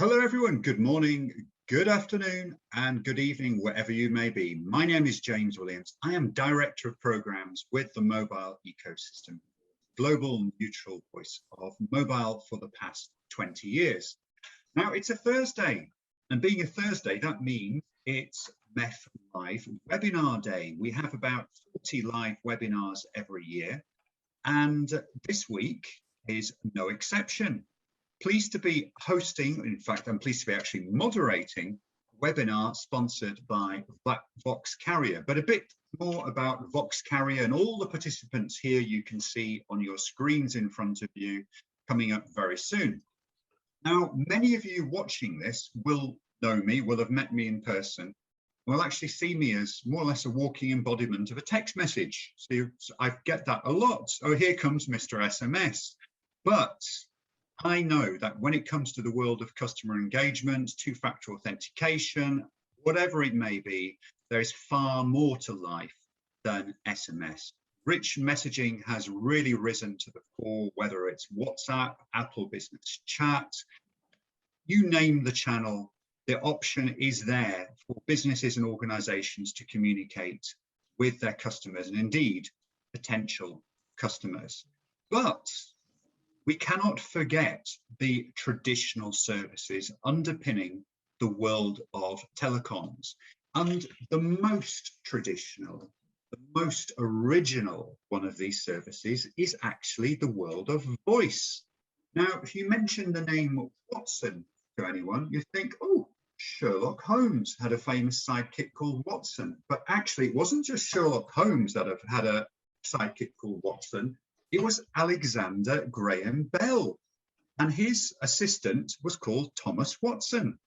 Hello, everyone. Good morning, good afternoon, and good evening, wherever you may be. My name is James Williams. I am Director of Programs with the Mobile Ecosystem, global neutral voice of mobile for the past 20 years. Now, it's a Thursday, and being a Thursday, that means it's MEF Live Webinar Day. We have about 40 live webinars every year, and this week is no exception. Pleased to be hosting, in fact, I'm pleased to be actually moderating a webinar sponsored by Vox Carrier, but a bit more about Vox Carrier and all the participants here you can see on your screens in front of you coming up very soon. Now, many of you watching this will know me, will have met me in person, will actually see me as more or less a walking embodiment of a text message. So I get that a lot. Oh, here comes Mr. SMS. But I know that when it comes to the world of customer engagement, two-factor authentication, whatever it may be, there is far more to life than SMS. Rich messaging has really risen to the fore, whether it's WhatsApp, Apple Business Chat, you name the channel, the option is there for businesses and organizations to communicate with their customers and indeed potential customers. But we cannot forget the traditional services underpinning the world of telecoms. And the most traditional, the most original one of these services is actually the world of voice. Now, if you mention the name Watson to anyone, you think, oh, Sherlock Holmes had a famous sidekick called Watson. But actually, it wasn't just Sherlock Holmes that had a sidekick called Watson. It was Alexander Graham Bell, and his assistant was called Thomas Watson.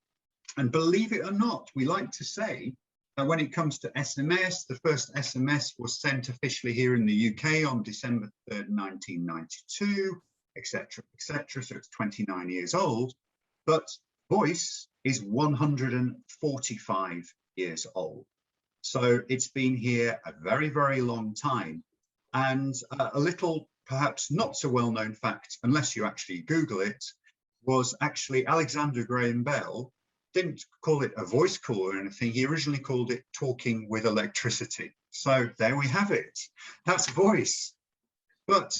And believe it or not, we like to say that when it comes to SMS, the first SMS was sent officially here in the UK on December 3rd, 1992, etc., etc. So it's 29 years old. But voice is 145 years old. So it's been here a very, very long time. And a little, perhaps not so well-known fact, unless you actually Google it, was actually Alexander Graham Bell didn't call it a voice call or anything. He originally called it talking with electricity. So there we have it. That's voice. But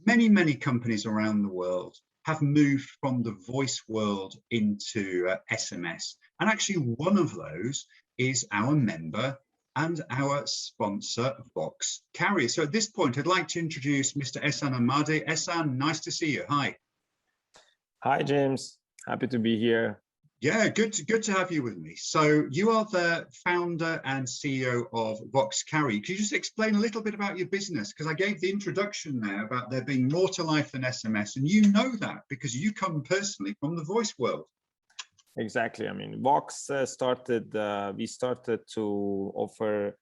many, many companies around the world have moved from the voice world into SMS. And actually one of those is our member and our sponsor, Vox Carrier. So at this point, I'd like to introduce Mr. Ehsan Ahmadi. Ehsan, nice to see you. Hi. Hi, James. Happy to be here. Yeah, good to have you with me. So you are the founder and CEO of Vox Carrier. Could you just explain a little bit about your business? Because I gave the introduction there about there being more to life than SMS, and you know that because you come personally from the voice world. Exactly. I mean, Vox we started to offer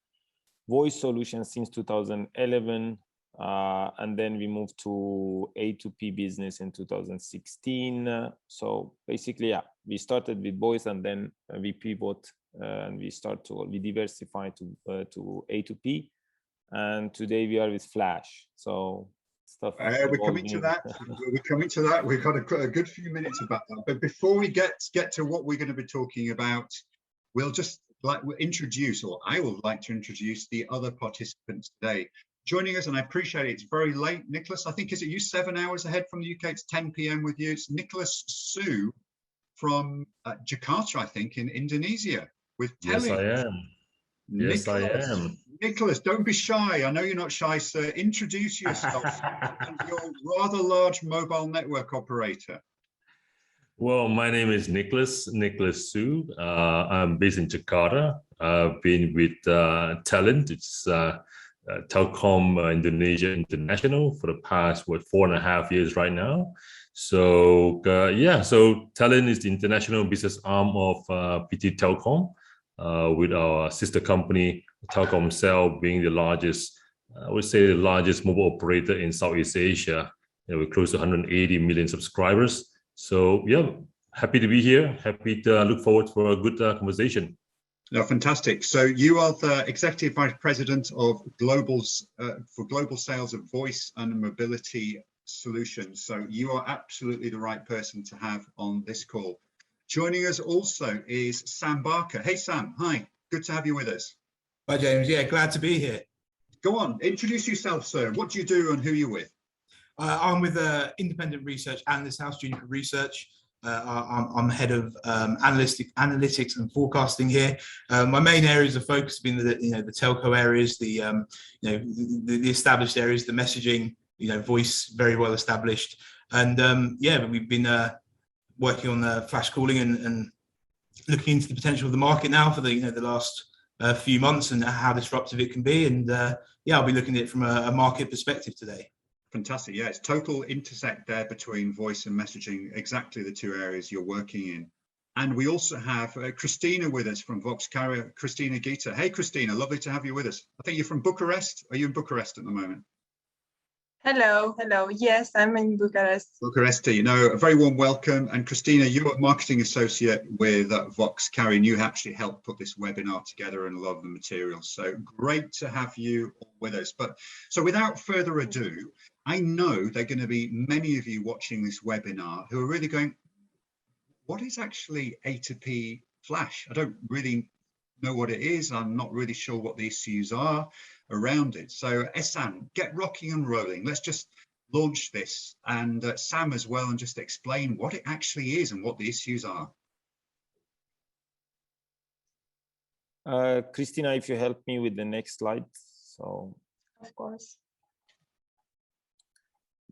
voice solutions since 2011, and then we moved to A2P business in 2016. So basically, yeah, we started with voice and then we pivot and we diversify to A2P, and today we are with Flash. So stuff. We're coming to that. We're coming to that. We've got a good few minutes about that. But before we get to what we're going to be talking about, we'll introduce, or I would like to introduce the other participants today. Joining us, and I appreciate it, it's very late. Nicholas, I think, is it you 7 hours ahead from the UK? It's 10 p.m. with you. It's Nicholas Su from Jakarta, I think, in Indonesia with Telin. Yes, I am. Yes, I am. Nicholas, don't be shy. I know you're not shy, sir. Introduce yourself and your rather large mobile network operator. Well, my name is Nicholas Su. I'm based in Jakarta. I've been with Telin, it's Telkom Indonesia International, for the past 4.5 years right now. So so Telin is the international business arm of PT Telkom, with our sister company Telkomsel being the largest, I would say the largest mobile operator in Southeast Asia. We're close to 180 million subscribers. So yeah, happy to be here. Happy to look forward for a good conversation. No, fantastic. So you are the Executive Vice President of global sales of voice and mobility solutions. So you are absolutely the right person to have on this call. Joining us also is Sam Barker. Hey, Sam. Hi. Good to have you with us. Hi, James. Yeah, glad to be here. Go on. Introduce yourself, sir. What do you do and who you're with? I'm with independent research analyst house, Juniper Research. I'm head of analytics and forecasting here. My main areas of focus have been the telco areas, the established areas, the messaging, voice very well established, and yeah, we've been working on flash calling and looking into the potential of the market now for the last few months and how disruptive it can be. And yeah, I'll be looking at it from a market perspective today. Fantastic. Yeah, it's total intersect there between voice and messaging, exactly the two areas you're working in. And we also have Christina with us from Vox Carrier, Christina Ghita. Hey, Christina, lovely to have you with us. I think you're from Bucharest. Are you in Bucharest at the moment? Hello. Yes, I'm in Bucharest. Bucharest, a very warm welcome. And Christina, you're a marketing associate with Vox Carrier, and you actually helped put this webinar together and a lot of the materials. So great to have you all with us. So without further ado, I know there are going to be many of you watching this webinar who are really going, what is actually A2P Flash? I don't really know what it is. I'm not really sure what the issues are around it. So Ehsan, get rocking and rolling. Let's just launch this, and Sam as well, and just explain what it actually is and what the issues are. Christina, if you help me with the next slide. So, of course.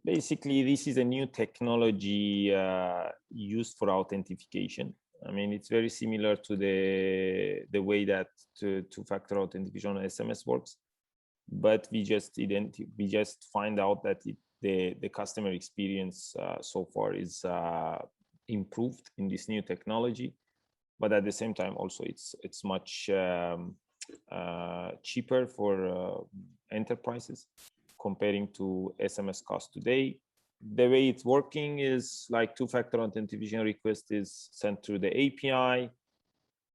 Basically, this is a new technology used for authentication. I mean, it's very similar to the way that two-factor authentication on SMS works, but we just find out that the customer experience so far is improved in this new technology, but at the same time also it's much cheaper for enterprises comparing to SMS cost today. The way it's working is like two-factor authentication request is sent through the API.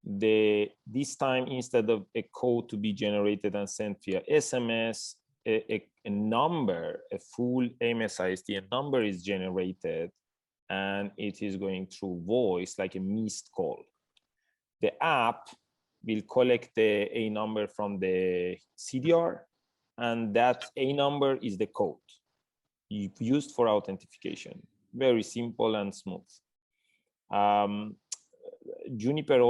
This time, instead of a code to be generated and sent via SMS, a number, a full MSISD, a number is generated, and it is going through voice like a missed call. The app will collect the A number from the CDR, and that A number is the code used for authentication. Very simple and smooth. Juniper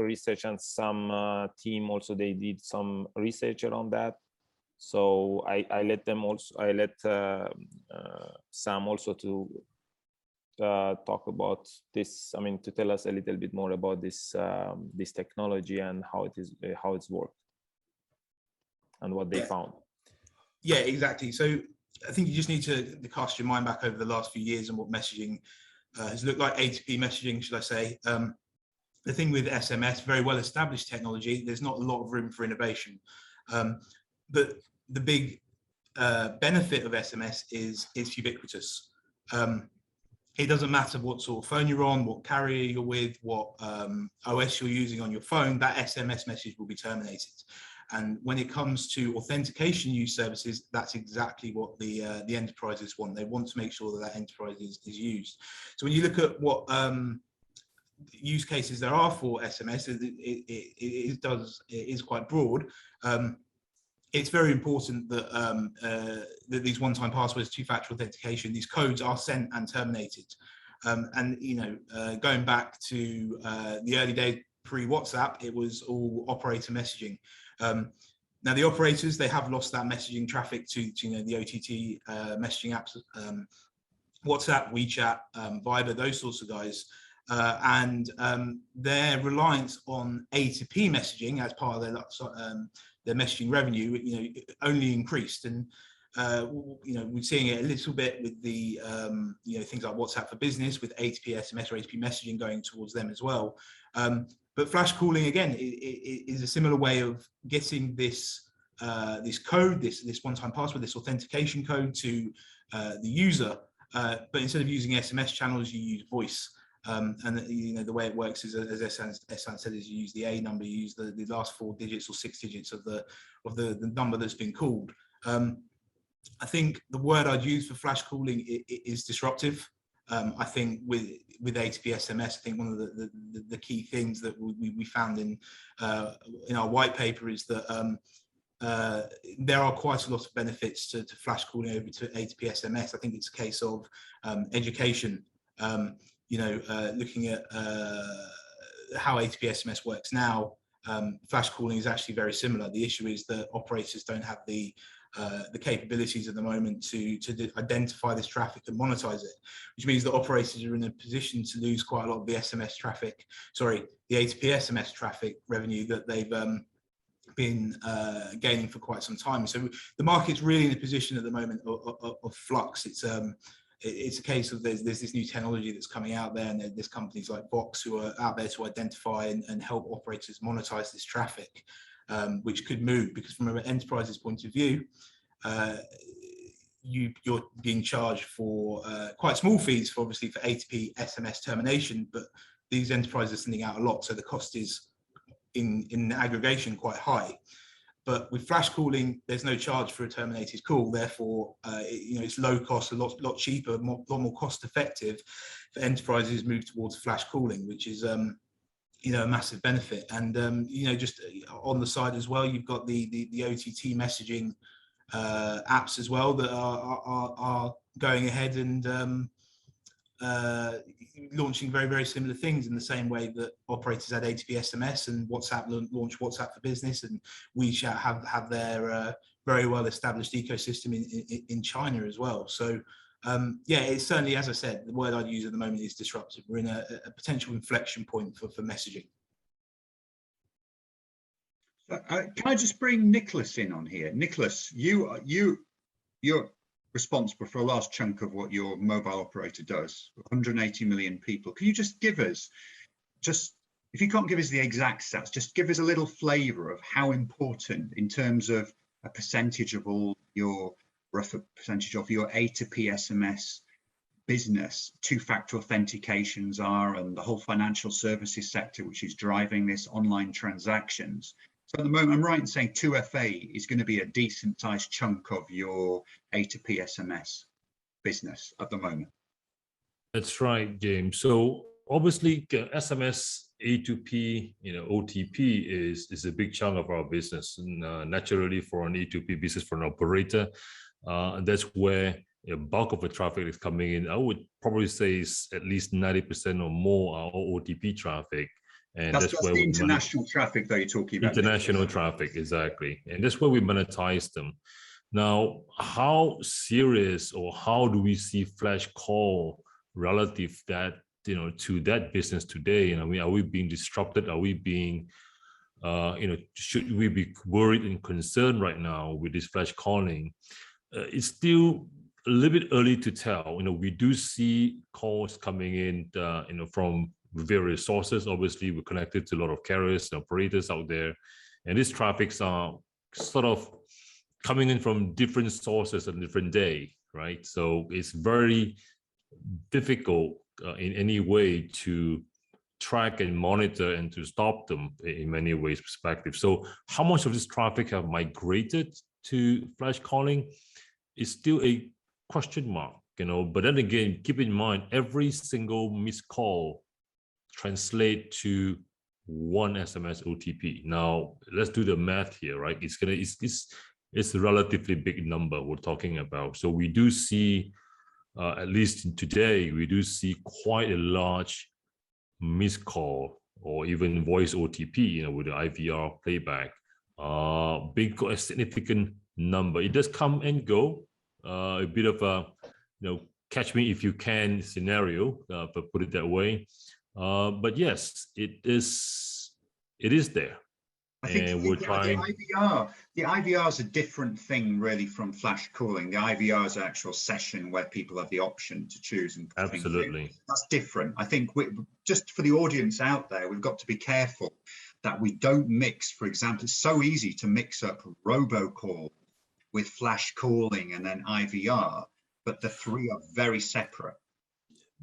Research and some team also, they did some research around that. So I let Sam also to talk about this. I mean, to tell us a little bit more about this this technology and how it's worked and what they found. Yeah, exactly. So I think you just need to cast your mind back over the last few years and what messaging has looked like, A2P messaging, should I say. The thing with SMS, very well established technology, there's not a lot of room for innovation. But the big benefit of SMS is it's ubiquitous. It doesn't matter what sort of phone you're on, what carrier you're with, what OS you're using on your phone, that SMS message will be terminated. And when it comes to authentication use services, that's exactly what the enterprises want. They want to make sure that enterprise is used. So when you look at what use cases there are for SMS, it is quite broad. It's very important that that these one-time passwords, two-factor authentication, these codes are sent and terminated. And going back to the early days pre-WhatsApp, it was all operator messaging. Now the operators, they have lost that messaging traffic to the OTT messaging apps, WhatsApp, WeChat, Viber, those sorts of guys. And their reliance on A2P messaging as part of their messaging revenue, only increased. And we're seeing it a little bit with the things like WhatsApp for Business, with A2P SMS or A2P messaging going towards them as well. But flash calling, again, is a similar way of getting this code, this one-time password, this authentication code to the user. But instead of using SMS channels, you use voice. And the way it works is, as Ehsan said, is you use the A number, you use the last 4 digits or 6 digits of the number that's been called. I think the word I'd use for flash calling is disruptive. I think with A2P SMS, I think one of the key things that we found in our white paper is that there are quite a lot of benefits to flash calling over to A2P SMS. I think it's a case of education, looking at how A2P SMS works now. Flash calling is actually very similar. The issue is that operators don't have the capabilities at the moment to identify this traffic and monetize it, which means that operators are in a position to lose quite a lot of the SMS traffic, the A2P SMS traffic revenue that they've been gaining for quite some time. So the market's really in a position at the moment of flux. It's a case of there's this new technology that's coming out there, and there's companies like Vox who are out there to identify and help operators monetize this traffic, which could move, because from an enterprise's point of view, you're being charged for quite small fees for A2P SMS termination, but these enterprises are sending out a lot, so the cost is in aggregation quite high. But with flash calling, there's no charge for a terminated call. Therefore, it's low cost, a lot cheaper, a lot more cost effective for enterprises move towards flash calling, which is a massive benefit. And just on the side as well, you've got the OTT messaging apps as well that are going ahead and launching very, very similar things in the same way that operators had A2P SMS and WhatsApp launched WhatsApp for Business, and WeChat have their very well established ecosystem in China as well. So it's certainly, as I said, the word I'd use at the moment is disruptive. We're in a potential inflection point for messaging. Can I just bring Nicholas in on here? Nicholas, you're responsible for a large chunk of what your mobile operator does, 180 million people. Can you just give us, if you can't give us the exact stats, just give us a little flavor of how important, in terms of a percentage of all your, rough percentage of your A2P SMS business, two-factor authentications are, and the whole financial services sector, which is driving this online transactions. So at the moment, I'm right in saying 2FA is going to be a decent sized chunk of your A2P SMS business at the moment. That's right, James. So obviously SMS, A2P, OTP is a big chunk of our business. And, naturally, for an A2P business, for an operator, that's where a bulk of the traffic is coming in. I would probably say it's at least 90% or more are OTP traffic. And that's where the international traffic that you're talking about. International traffic, exactly. And that's where we monetize them. Now, how serious or how do we see flash call relative that, to that business today? I mean, are we being disrupted? Are we being, should we be worried and concerned right now with this flash calling? It's still a little bit early to tell. We do see calls coming in, from various sources. Obviously, we're connected to a lot of carriers and operators out there, and these traffics are sort of coming in from different sources on different day, right? So it's very difficult in any way to track and monitor and to stop them in many ways perspective. So how much of this traffic have migrated to flash calling is still a question mark, but then again, keep in mind, every single missed call translate to one SMS OTP. Now let's do the math here, right? It's a relatively big number we're talking about. So we do see, at least today, we do see quite a large missed call or even voice OTP, with the IVR playback, a significant number. It does come and go, a bit of a, catch me if you can scenario, but put it that way. But yes, it is there. I think the IVR is a different thing really from flash calling. The IVR is an actual session where people have the option to choose and absolutely that's different. I think just for the audience out there, we've got to be careful that we don't mix. For example, it's so easy to mix up robocall with flash calling and then IVR, but the three are very separate.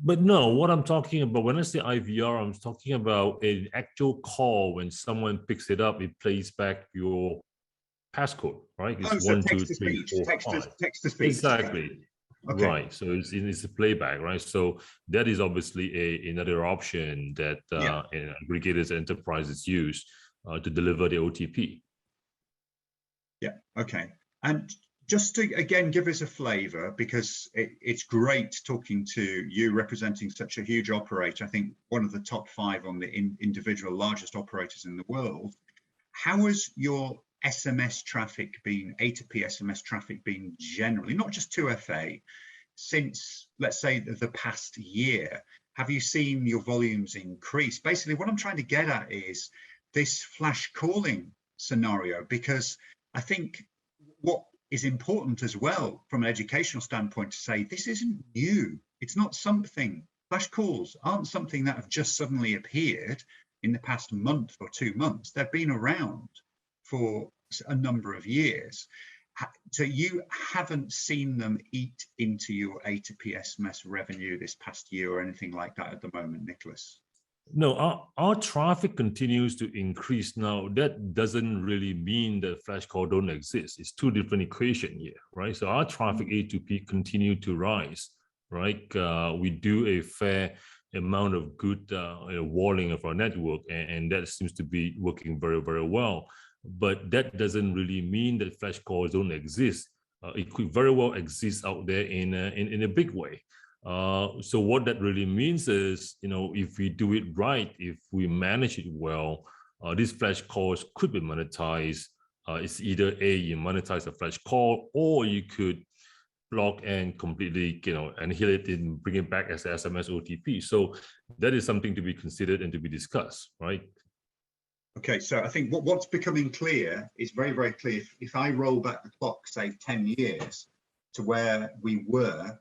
But no, what I'm talking about, when I say IVR, I'm talking about an actual call. When someone picks it up, it plays back your passcode, right? It's 1, 2, 3, 4, 5. Text to speech. Exactly. Okay. Right, so it's a playback, right? So that is obviously another option that aggregators enterprises use to deliver the OTP. Yeah, okay. And just to, again, give us a flavor, because it's great talking to you representing such a huge operator. I think one of the top 5 on the individual largest operators in the world. How has your SMS traffic been, A2P SMS traffic been generally, not just 2FA, since, let's say, the past year? Have you seen your volumes increase? Basically, what I'm trying to get at is this flash calling scenario, because I think what is important as well from an educational standpoint to say this isn't new. It's not something, flash calls aren't something that have just suddenly appeared in the past month or 2 months. They've been around for a number of years. So you haven't seen them eat into your A2P SMS revenue this past year or anything like that at the moment, Nicholas? No, our traffic continues to increase now. That doesn't really mean that flash call don't exist. It's 2 different equations here, right? So our traffic A2P continue to rise, right? We do a fair amount of good walling of our network, and that seems to be working very, very well. But that doesn't really mean that flash calls don't exist. It could very well exist out there in a big way. So what that really means is, if we do it right, if we manage it well, these flash calls could be monetized. It's either you monetize a flash call, or you could block and completely, annihilate it and bring it back as SMS OTP. So that is something to be considered and to be discussed, right? Okay, so I think what's becoming clear is very, very clear. If I roll back the clock, say 10 years to where we were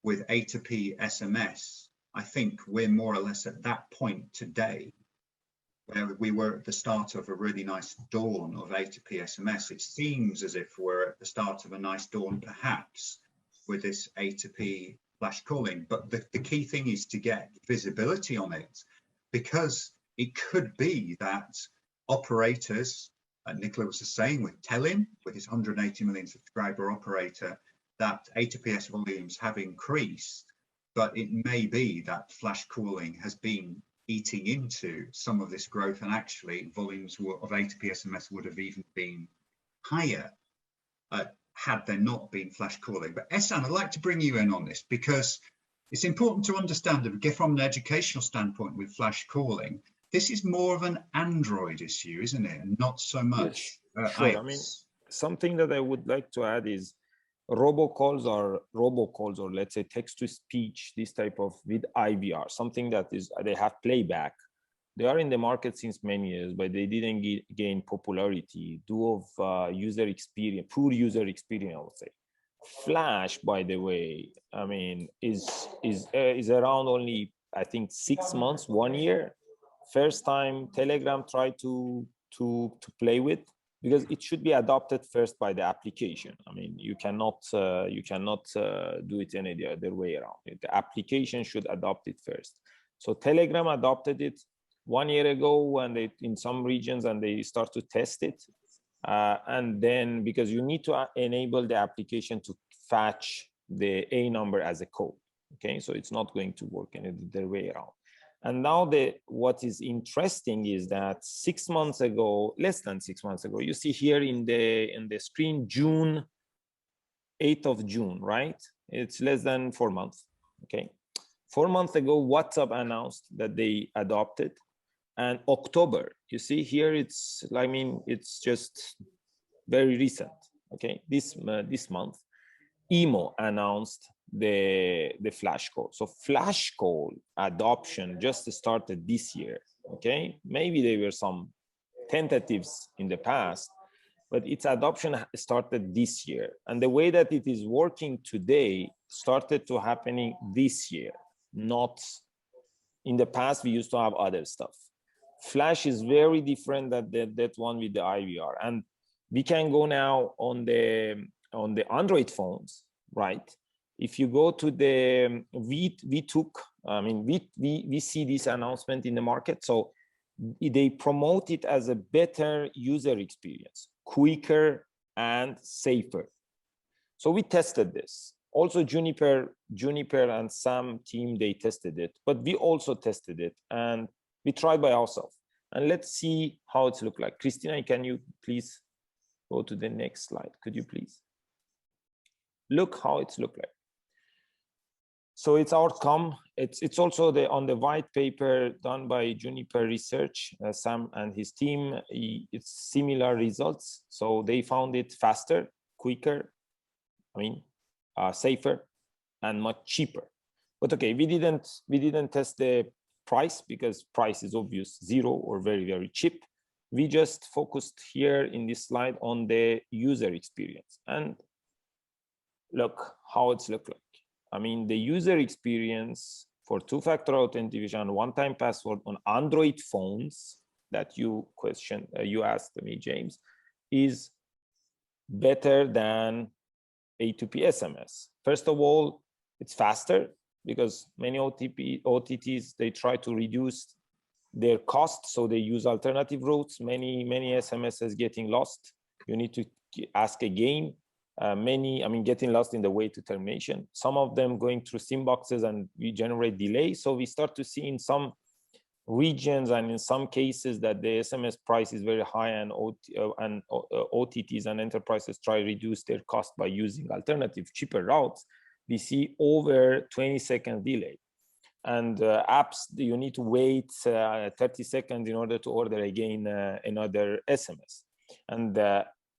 with A2P SMS, I think we're more or less at that point today, where we were at the start of a really nice dawn of A2P SMS. It seems as if we're at the start of a nice dawn, perhaps, with this A2P flash calling. But the key thing is to get visibility on it, because it could be that operators, Nicola was saying with Telin, with his 180 million subscriber operator, that A2PS volumes have increased, but it may be that flash calling has been eating into some of this growth, and actually volumes of A2P SMS would have even been higher had there not been flash calling. But Ehsan, I'd like to bring you in on this, because it's important to understand that from an educational standpoint with flash calling, this is more of an Android issue, isn't it? And not so much sure. iOS. I mean, something that I would like to add is robocalls, or let's say text to speech, this type of with IVR, something that is, they have playback. They are in the market since many years, but they didn't gain popularity due of user experience, poor user experience, I would say. Flash, by the way, I mean, is around only, I think, 6 months, 1 year. First time Telegram tried to play with, because it should be adopted first by the application. I mean, you cannot do it any other way around. The application should adopt it first. So Telegram adopted it 1 year ago when they, in some regions, and they start to test it. And then, because you need to enable the application to fetch the A number as a code. Okay, so it's not going to work any other way around. And now what is interesting is that 6 months ago, less than 6 months ago, you see here in the screen, 8th of June, right? It's less than 4 months, okay? 4 months ago, WhatsApp announced that they adopted, and October, you see here, it's just very recent, okay? This month, Imo announced the flash call. So flash call adoption just started this year, okay? Maybe there were some tentatives in the past, but its adoption started this year. And the way that it is working today started to happening this year, not in the past. We used to have other stuff. Flash is very different than that one with the IVR. And we can go now on the Android phones, right? If you go to the we see this announcement in the market. So they promote it as a better user experience, quicker and safer. So we tested this. Also Juniper and Sam team, they tested it, but we also tested it and we tried by ourselves. And let's see how it's look like. Christina, can you please go to the next slide? Could you please? Look how it's look like. So it's outcome. It's also on the white paper done by Juniper Research, Sam and his team. It's similar results. So they found it faster, quicker, safer, and much cheaper. But okay, we didn't test the price because price is obvious, zero or very, very cheap. We just focused here in this slide on the user experience. And look how it's look like. The user experience for two-factor authentication, one-time password on Android phones that you asked me, James, is better than A2P SMS. First of all, it's faster because many OTTs, they try to reduce their cost, so they use alternative routes. Many SMSs getting lost. You need to ask again. Getting lost in the way to termination. Some of them going through SIM boxes and we generate delay. So we start to see in some regions and in some cases that the SMS price is very high and OTTs and enterprises try to reduce their cost by using alternative cheaper routes. We see over 20-second delay. And apps, you need to wait 30 seconds in order to order again another SMS. And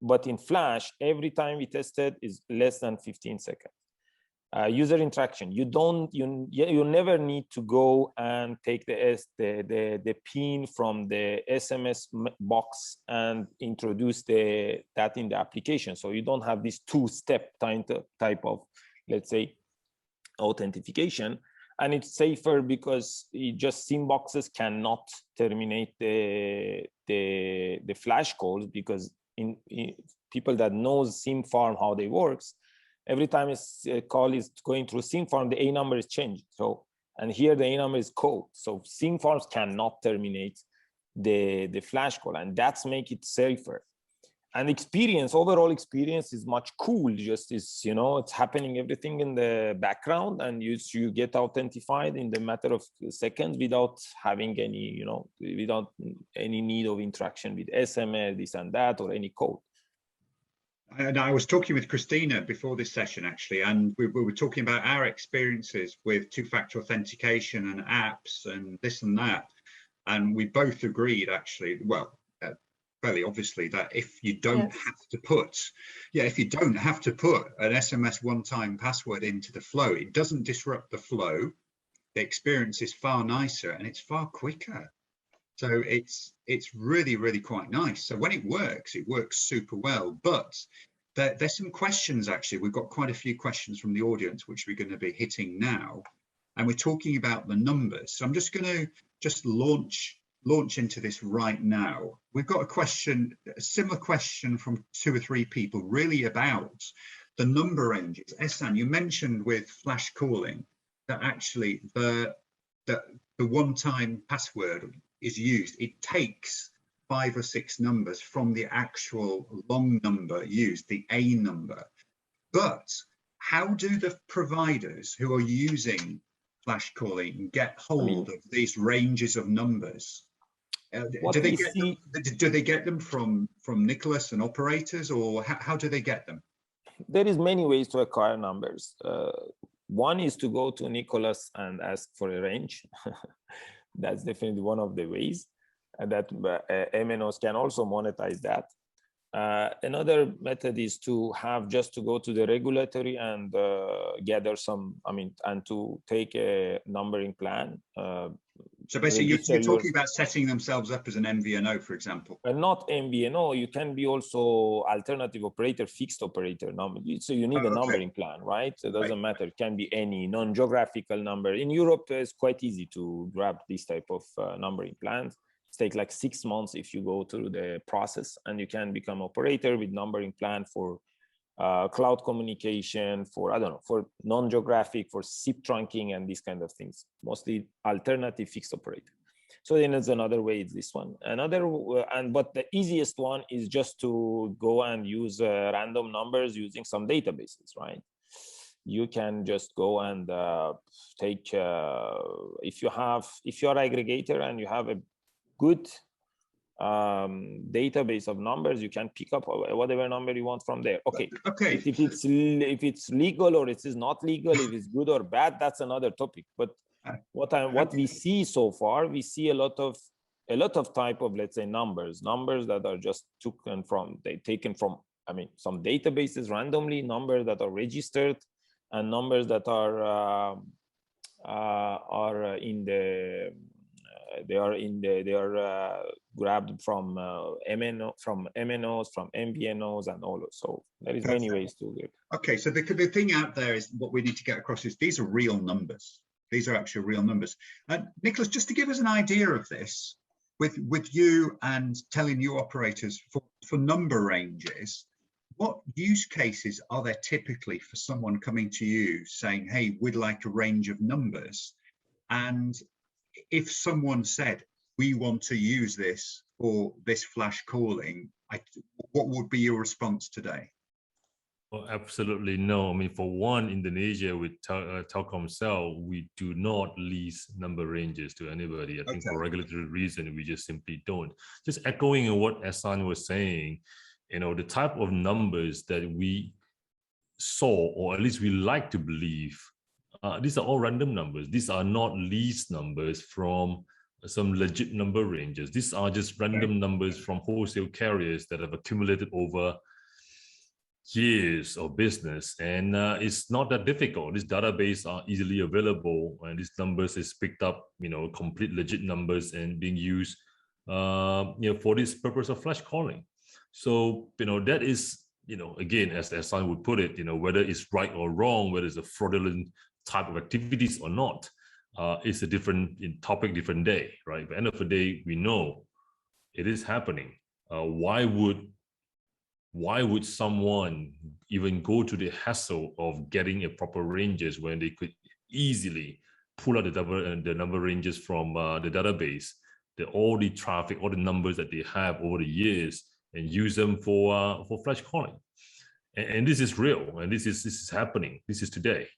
but in Flash, every time we tested is less than 15 seconds. User interaction, you never need to go and take the pin from the SMS box and introduce that in the application. So you don't have this two-step type of, let's say, authentication. And it's safer because SIM boxes cannot terminate the Flash calls, because in people that knows SIM farm, how they works, every time a call is going through SIM farm, the A number is changed. So, and here the A number is code. So SIM farms cannot terminate the Flash call, and that's make it safer. And overall experience is much cool. Just is, it's happening everything in the background, and you get authenticated in the matter of seconds without having any, without any need of interaction with SMS, this and that, or any code. And I was talking with Christina before this session, actually, and we were talking about our experiences with two-factor authentication and apps and this and that. And we both agreed, actually, well, fairly obviously, that if you don't have to put an SMS one-time password into the flow, it doesn't disrupt the flow. The experience is far nicer and it's far quicker. So it's really, really quite nice. So when it works super well. But there's some questions, actually. We've got quite a few questions from the audience, which we're going to be hitting now. And we're talking about the numbers. So I'm just going to launch into this right now. We've got a similar question from 2 or 3 people, really about the number ranges. Ehsan, you mentioned with Flash calling that actually the one-time password is used. It takes 5 or 6 numbers from the actual long number used, the A number. But how do the providers who are using Flash calling get hold of these ranges of numbers? Do they get them from Nicholas and operators, or how do they get them? There is many ways to acquire numbers. One is to go to Nicholas and ask for a range. That's definitely one of the ways that MNOs can also monetize that. Another method is to go to the regulatory and gather some, and to take a numbering plan. So basically, you're talking about setting themselves up as an MVNO, for example. Not MVNO, you can be also alternative operator, fixed operator number. So you need a numbering plan, right? So it doesn't matter, it can be any non-geographical number. In Europe, it's quite easy to grab this type of numbering plans. It takes like 6 months if you go through the process, and you can become operator with numbering plan for cloud communication, for non-geographic, for SIP trunking and these kind of things, mostly alternative fixed operator. So then there's another way, it's this one. But the easiest one is just to go and use random numbers using some databases, right? you can just go and take, if you're aggregator and you have a good database of numbers, you can pick up whatever number you want from there. Okay. If it's legal or it is not legal, if it's good or bad, that's another topic. But what we see so far, we see a lot of type of, let's say, numbers that are just taken from I mean, some databases randomly, numbers that are registered, and numbers that are grabbed from MNOs, from MVNOs, and all. So there is many ways to do it. Okay, so the thing out there is, what we need to get across is these are real numbers. These are actually real numbers. Nicholas, just to give us an idea of this, with you and telling you operators for number ranges, what use cases are there typically for someone coming to you saying, hey, we'd like a range of numbers? And if someone said, we want to use this for this flash calling, what would be your response today? Well, absolutely no. I mean, for one, Indonesia with Telkomsel, we do not lease number ranges to anybody. I think for regulatory reason, we just simply don't. Just echoing on what Ehsan was saying, the type of numbers that we saw, or at least we like to believe, these are all random numbers. These are not leased numbers from some legit number ranges. These are just random numbers from wholesale carriers that have accumulated over years of business, and it's not that difficult. These database are easily available, and these numbers is picked up, complete legit numbers, and being used, for this purpose of flash calling. So, that is, again, as Ehsan would put it, whether it's right or wrong, whether it's a fraudulent type of activities or not, it's a different topic, different day, right? At the end of the day, we know it is happening. Why would someone even go to the hassle of getting a proper ranges when they could easily pull out the number ranges from the database, all the traffic, all the numbers that they have over the years, and use them for flash calling? And this is real, and this is happening. This is today.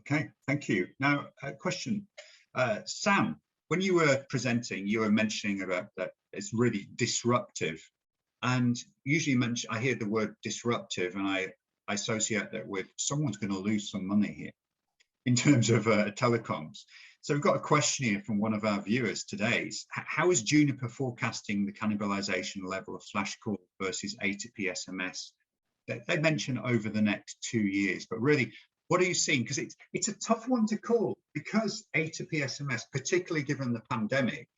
Okay, thank you. Now, a question, Sam. When you were presenting, you were mentioning about that it's really disruptive. And usually I hear the word disruptive, and I associate that with someone's going to lose some money here in terms of telecoms. So we've got a question here from one of our viewers today. How is Juniper forecasting the cannibalization level of flash calls versus A2P SMS? They mention over the next 2 years, but really, what are you seeing? Because it's a tough one to call, because A2P SMS, particularly given the pandemic,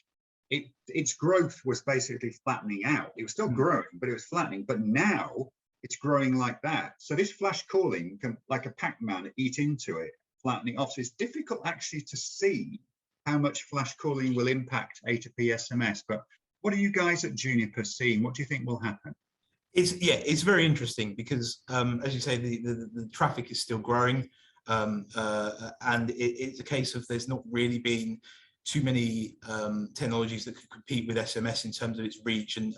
its growth was basically flattening out. It was still growing, but it was flattening. But now it's growing like that. So this flash calling can, like a Pac-Man, eat into it, flattening off. So it's difficult actually to see how much flash calling will impact A2P SMS. But what are you guys at Juniper seeing? What do you think will happen? It's very interesting because, as you say, the traffic is still growing, and it's a case of there's not really been too many technologies that could compete with SMS in terms of its reach and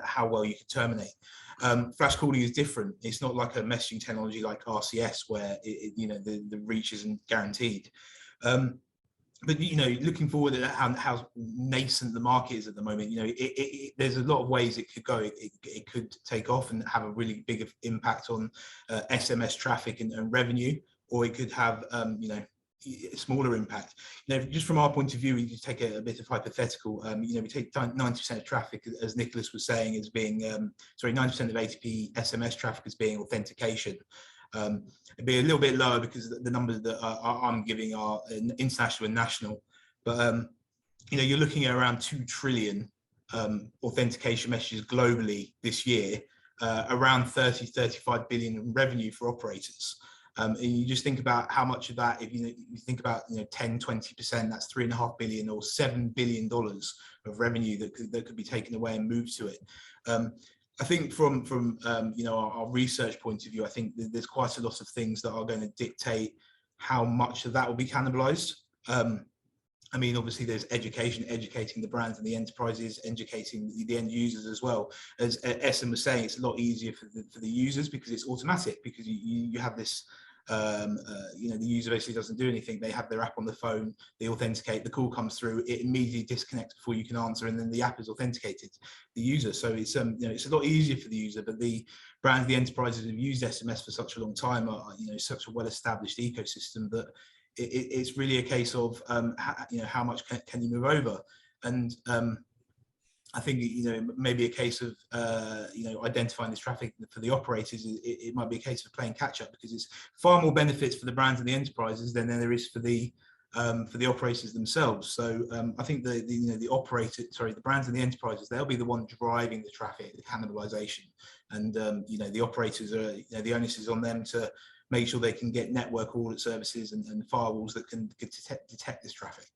how well you can terminate. Flash calling is different. It's not like a messaging technology like RCS where the reach isn't guaranteed. But looking forward at how nascent the market is at the moment, there's a lot of ways it could go. It could take off and have a really big impact on SMS traffic and revenue, or it could have a smaller impact. Just from our point of view, we can take a bit of hypothetical. We take 90% of traffic, as Nicholas was saying, as being 90% of A2P SMS traffic as being authentication. It'd be a little bit lower because the numbers that I'm giving are international and national, but you're looking at around 2 trillion authentication messages globally this year, around 30-35 billion in revenue for operators. And you just think about how much of that, if you think about 10-20%, that's $3.5 billion or $7 billion of revenue that could be taken away and moved to it. I think from our research point of view, I think there's quite a lot of things that are going to dictate how much of that will be cannibalized. I mean, obviously there's educating the brands and the enterprises, educating the end users as well. As Ehsan was saying, it's a lot easier for the users because it's automatic, because you have this you know, the user basically doesn't do anything. They have their app on the phone, they authenticate, the call comes through, it immediately disconnects before you can answer, and then the app is authenticated the user. So it's you know, it's a lot easier for the user. But the brands, the enterprises who've used SMS for such a long time are, you know, such a well-established ecosystem that it's really a case of you know, how much can you move over. And I think, you know, maybe a case of you know, identifying this traffic for the operators. It might be a case of playing catch up, because it's far more benefits for the brands and the enterprises than there is for the operators themselves. So I think you know, the brands and the enterprises, they'll be the one driving the traffic, the cannibalization, and you know, the operators are, you know, the onus is on them to make sure they can get network audit services and firewalls that can detect this traffic.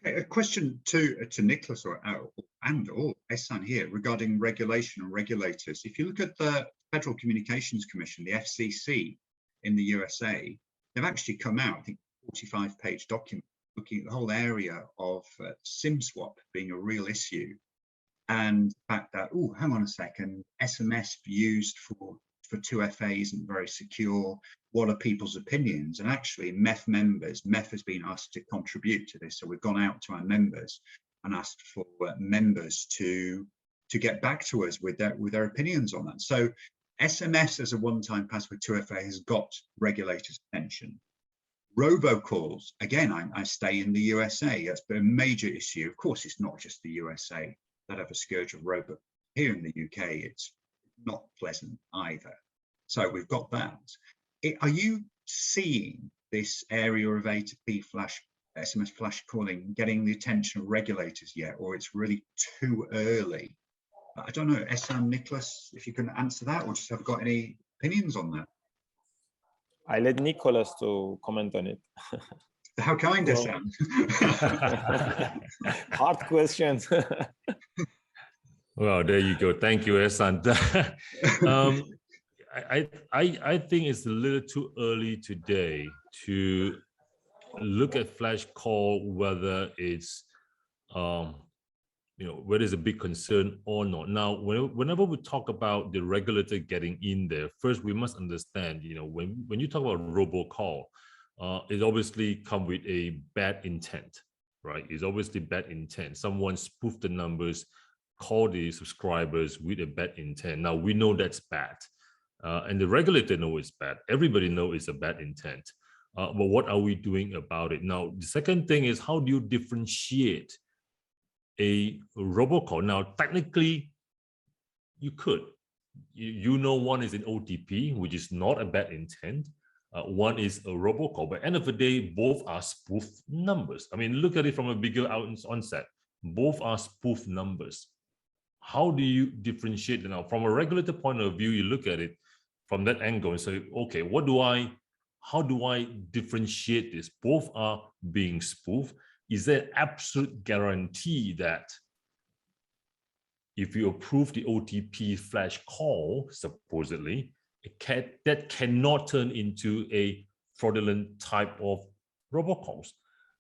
Okay, a question to Nicholas or Ehsan here regarding regulation and regulators. If you look at the Federal Communications Commission, the FCC in the USA, they've actually come out, I think, 45-page document looking at the whole area of SIM swap being a real issue, and the fact that, oh, hang on a second, SMS used for 2FA isn't very secure. What are people's opinions? And actually, MEF has been asked to contribute to this. So we've gone out to our members and asked for members to get back to us with their opinions on that. So SMS as a one-time password 2FA has got regulators' attention. Robocalls, again, I stay in the USA. That's been a major issue. Of course, it's not just the USA that have a scourge of robocalls. Here in the UK, it's not pleasant either. So we've got that. Are you seeing this area of A2P SMS flash calling getting the attention of regulators yet, or it's really too early? I don't know, Ehsan, Nicholas, if you can answer that, or just have got any opinions on that? I let Nicholas to comment on it. How kind, Ehsan. Hard questions. Well, there you go. Thank you, Ehsan. I think it's a little too early today to look at flash call, whether it's you know, whether it's a big concern or not. Now, whenever we talk about the regulator getting in there, first we must understand, you know, when you talk about robocall, it obviously comes with a bad intent, right? It's obviously bad intent. Someone spoofed the numbers, call the subscribers with a bad intent. Now we know that's bad, and the regulator knows it's bad. Everybody knows it's a bad intent. But what are we doing about it? Now, the second thing is, how do you differentiate a robocall? Now, technically, you could. You know, one is an OTP, which is not a bad intent. One is a robocall. But at the end of the day, both are spoof numbers. I mean, look at it from a bigger onset. Both are spoof numbers. How do you differentiate them? Now, from a regulator point of view, you look at it from that angle and say, okay, how do I differentiate this? Both are being spoofed. Is there absolute guarantee that if you approve the OTP flash call, supposedly, that cannot turn into a fraudulent type of robocalls?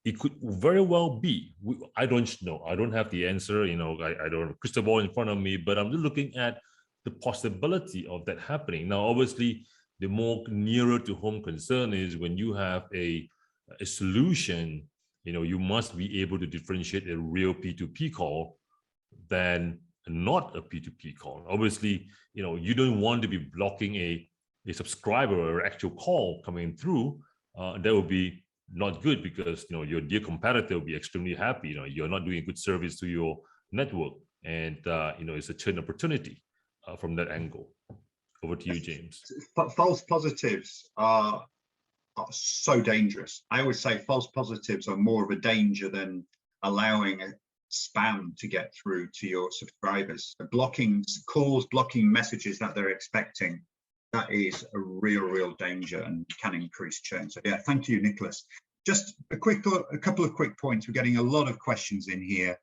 It could very well be. I don't know. I don't have the answer. You know, I don't have a crystal ball in front of me, but I'm just looking at the possibility of that happening. Now, obviously, the more nearer to home concern is when you have a solution, you know, you must be able to differentiate a real P2P call than not a P2P call. Obviously, you know, you don't want to be blocking a subscriber or actual call coming through. That would be not good, because, you know, your dear competitor will be extremely happy. You know, you're not doing a good service to your network, and you know, it's a churn opportunity from that angle. Over to you, James. False positives are so dangerous. I always say false positives are more of a danger than allowing a spam to get through to your subscribers. Blocking calls, blocking messages that they're expecting, that is a real danger and can increase churn. So yeah, thank you, Nicholas. Just a couple of quick points. We're getting a lot of questions in here.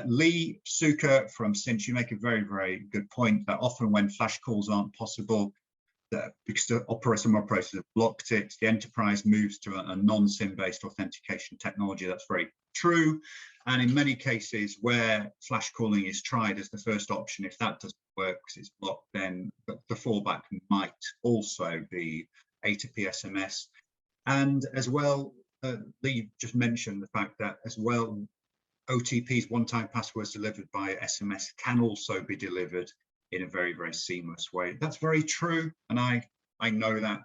Lee Suka from Cinch, you make a very good point that often when flash calls aren't possible, because some operators have blocked it, the enterprise moves to a non-SIM based authentication technology. That's very true. And in many cases where flash calling is tried as the first option, if that doesn't work because it's blocked, then the fallback might also be A2P SMS. And as well, Lee just mentioned the fact that as well, OTPs, one-time passwords delivered by SMS, can also be delivered in a very, very seamless way. That's very true, and I know that.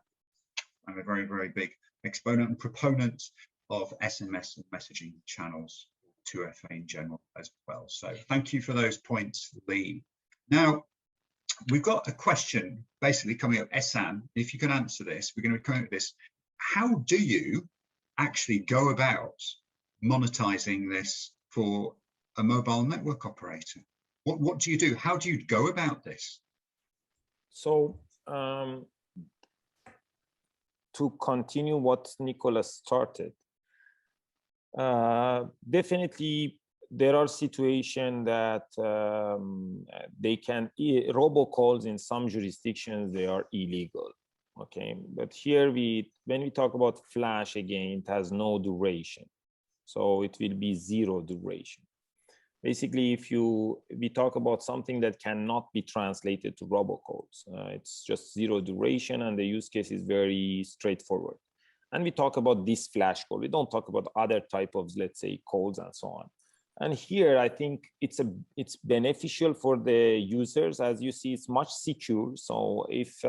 I'm a very, very big exponent and proponent of SMS and messaging channels, 2FA in general as well. So thank you for those points, Lee. Now, we've got a question basically coming up, Ehsan. If you can answer this, we're going to be coming at this. How do you actually go about monetizing this for a mobile network operator? What do you do? How do you go about this? So to continue what Nicholas started, definitely there are situations that they can, robocalls in some jurisdictions, they are illegal. Okay, but here when we talk about flash, again, it has no duration. So it will be 0 duration. Basically, if we talk about something that cannot be translated to robocalls, it's just 0 duration, and the use case is very straightforward. And we talk about this flash call. We don't talk about other type of, let's say, calls and so on. And here, I think it's beneficial for the users. As you see, it's much secure. So if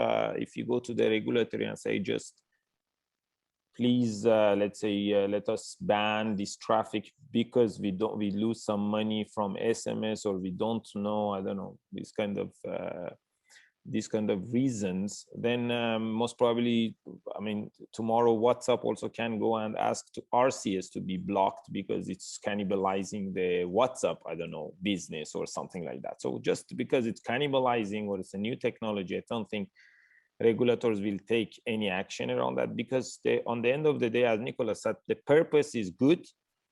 you go to the regulatory and say, just please, let's say, let us ban this traffic because we lose some money from SMS, or we don't know, I don't know, this kind of reasons, then most probably, I mean, tomorrow WhatsApp also can go and ask to RCS to be blocked because it's cannibalizing the WhatsApp, I don't know, business or something like that. So just because it's cannibalizing or it's a new technology, I don't think regulators will take any action around that, because on the end of the day, as Nicholas said, the purpose is good.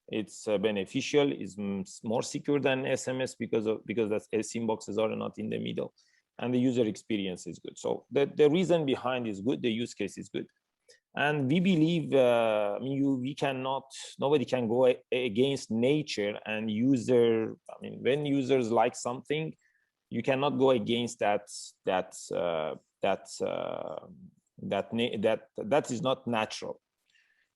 It's beneficial, is more secure than SMS because that SIM boxes are not in the middle, and the user experience is good. So the reason behind is good, the use case is good. And we believe, nobody can go against nature and user. I mean, when users like something, you cannot go against that is not natural.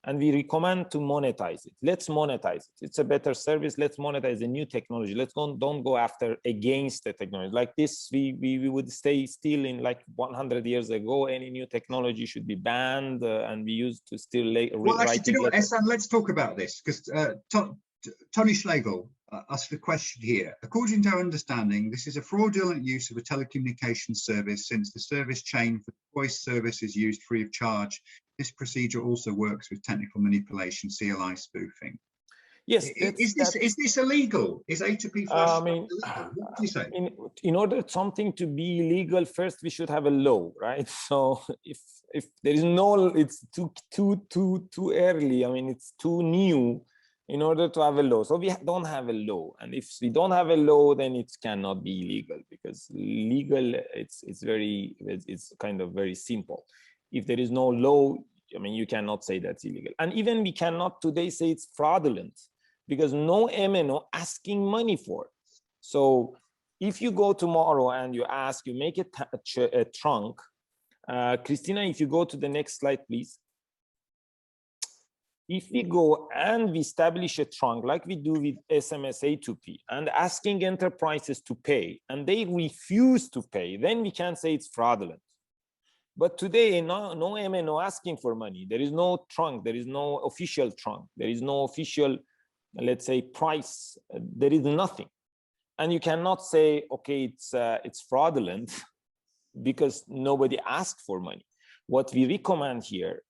And we recommend to monetize it. Let's monetize it. It's a better service. Let's monetize the new technology. Don't go after against the technology. Like this, we would stay still in like 100 years ago. Any new technology should be banned, and we used to still well, actually, do you know what, Ehsan, let's talk about this, because Tony Schlegel asked the question here. According to our understanding, this is a fraudulent use of a telecommunications service, since the service chain for voice service is used free of charge. This procedure also works with technical manipulation, CLI spoofing. Yes. Is this illegal? Is A2P flash illegal? What do you say? In order something to be illegal, first we should have a law, right? So if there is no, it's too early. I mean, it's too new in order to have a law. So we don't have a law, and if we don't have a law, then it cannot be illegal, because legal, it's kind of very simple. If there is no law, I mean, you cannot say that's illegal. And even we cannot today say it's fraudulent, because no MNO asking money for it. So if you go tomorrow and you make a trunk, Christina, if you go to the next slide, please. If we go and we establish a trunk like we do with SMS A2P and asking enterprises to pay, and they refuse to pay, then we can say it's fraudulent. But today, no MNO asking for money. There is no trunk. There is no official trunk. There is no official, let's say, price. There is nothing, and you cannot say, okay, it's fraudulent because nobody asked for money. What we recommend here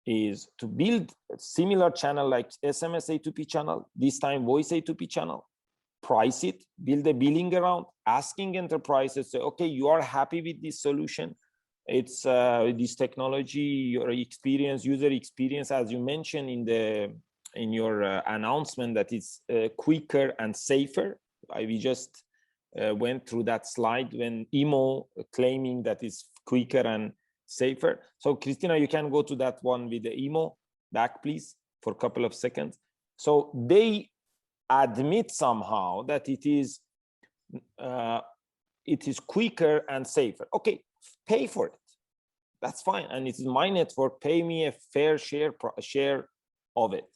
is to build a similar channel like SMS A2P channel, this time voice A2P channel, price it, build a billing around, asking enterprises, say, okay, you are happy with this solution. It's this technology, your experience, user experience, as you mentioned in your announcement, that it's quicker and safer. We just went through that slide when Imo claiming that it's quicker and safer. So Christina, you can go to that one with the Imo back, please, for a couple of seconds. So they admit somehow that it is quicker and safer. Okay, pay for it. That's fine. And it's my network, pay me a fair share of it.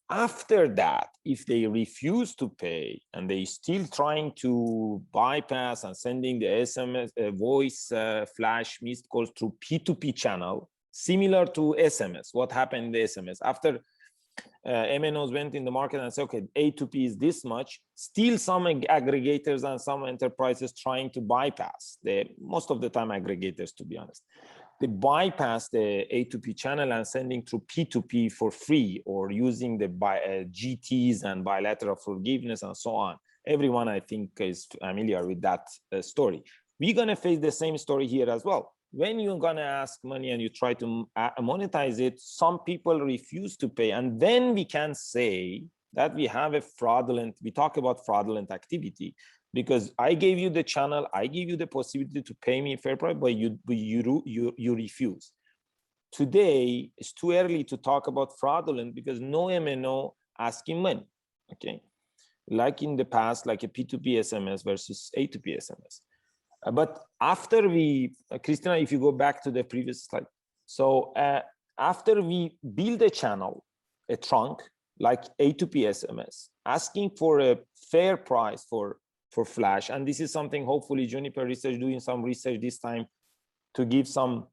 After that, if they refuse to pay and they still trying to bypass and sending the SMS, voice, flash, missed calls through P2P channel, similar to SMS, what happened in the SMS? After MNOs went in the market and said, okay, A2P is this much, still some aggregators and some enterprises trying to bypass, most of the time aggregators, to be honest. They bypass the A2P channel and sending through P2P for free, or using the GTs and bilateral forgiveness and so on. Everyone, I think, is familiar with that story. We're going to face the same story here as well. When you're going to ask money and you try to monetize it, some people refuse to pay. And then we can say that we have a fraudulent, we talk about fraudulent activity. Because I gave you the channel, I give you the possibility to pay me a fair price, but you refuse. Today, it's too early to talk about fraudulent because no MNO asking money, okay? Like in the past, like a P2P SMS versus A2P SMS. But after we, Christina, if you go back to the previous slide. So after we build a channel, a trunk, like A2P SMS, asking for a fair price for flash, and this is something hopefully Juniper Research doing some research this time to give some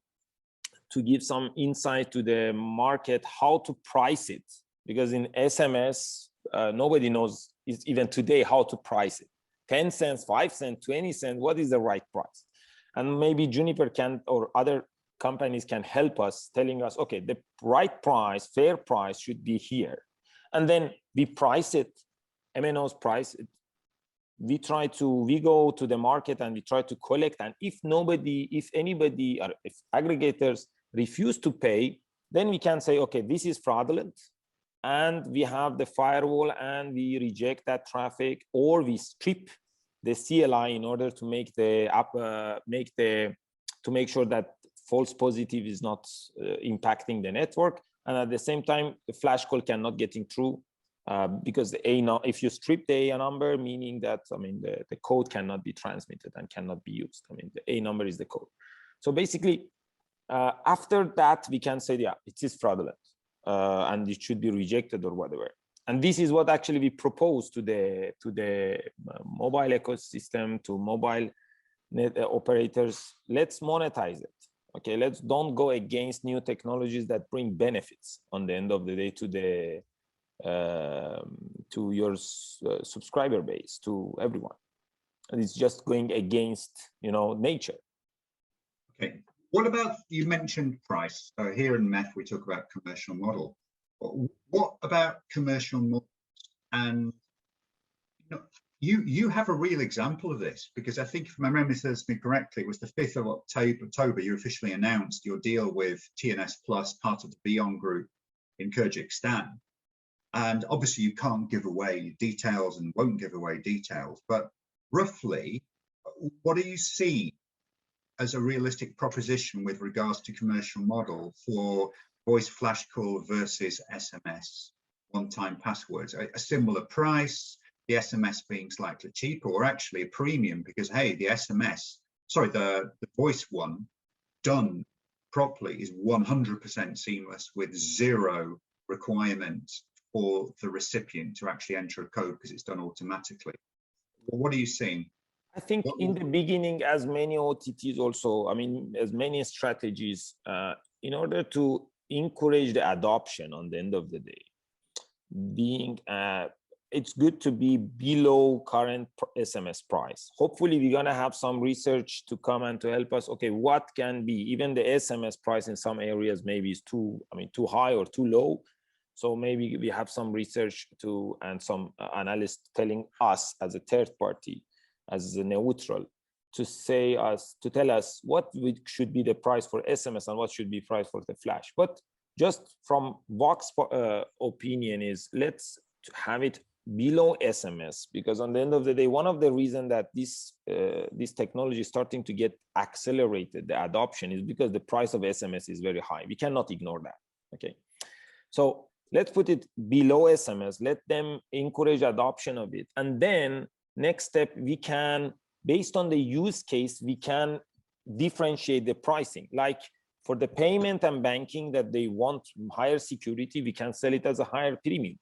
insight to the market how to price it, because in SMS nobody knows even today how to price it. 10 cents, 5 cents, 20 cents, what is the right price? And maybe Juniper can, or other companies can help us, telling us, okay, the right price, fair price should be here. And then we price it, MNOs price it. We go to the market and we try to collect. And if anybody, or if aggregators refuse to pay, then we can say, okay, this is fraudulent. And we have the firewall and we reject that traffic, or we strip the CLI in order to make the app, to make sure that false positive is not impacting the network. And at the same time, the flash call cannot get through. Because if you strip the A number, meaning that, I mean, the code cannot be transmitted and cannot be used. I mean, the A number is the code. So basically, after that, we can say, yeah, it is fraudulent and it should be rejected or whatever. And this is what actually we propose to the mobile ecosystem, to mobile net operators. Let's monetize it. Okay, don't go against new technologies that bring benefits on the end of the day to your subscriber base, to everyone. And it's just going against, nature. Okay, what about, you mentioned price. So here in MEF, we talk about commercial model. What about commercial models? And you have a real example of this, because I think, if my memory serves me correctly, it was the 5th of October, you officially announced your deal with TNS Plus, part of the Beyond Group in Kyrgyzstan. And obviously you can't give away details and won't give away details, but roughly, what do you see as a realistic proposition with regards to commercial model for voice flash call versus SMS one-time passwords? A similar price, the SMS being slightly cheaper, or actually a premium, because hey, the voice one done properly is 100% seamless with zero requirements for the recipient to actually enter a code because it's done automatically. What are you seeing? I think in the beginning, as many OTTs also, I mean, as many strategies, in order to encourage the adoption on the end of the day, it's good to be below current SMS price. Hopefully, we're gonna have some research to come and to help us. Okay, what can be, even the SMS price in some areas maybe is too high or too low. So maybe we have some research and some analysts telling us as a third party, as a neutral, to tell us what should be the price for SMS and what should be price for the flash. But just from Vox opinion is, let's have it below SMS, because on the end of the day, one of the reasons that this technology is starting to get accelerated, the adoption, is because the price of SMS is very high. We cannot ignore that. Okay, so let's put it below SMS, let them encourage adoption of it. And then next step, we can, based on the use case, we can differentiate the pricing. Like For the payment and banking that they want higher security, we can sell it as a higher premium.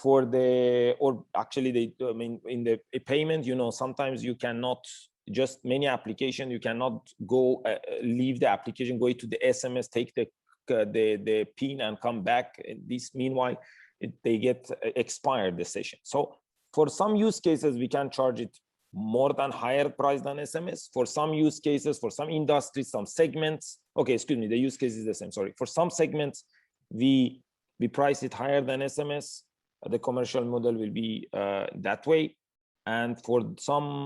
For the, or actually they, I mean, in the payment, you know, sometimes you cannot, just many applications, you cannot go, leave the application, go to the SMS, take the PIN and come back. This, meanwhile, they get expired, the session. So for some use cases, we can charge it more than higher price than SMS. For some use cases, for some industries, some segments, okay, excuse me, the use case is the same, sorry. For some segments, we price it higher than SMS. The commercial model will be that way. And for some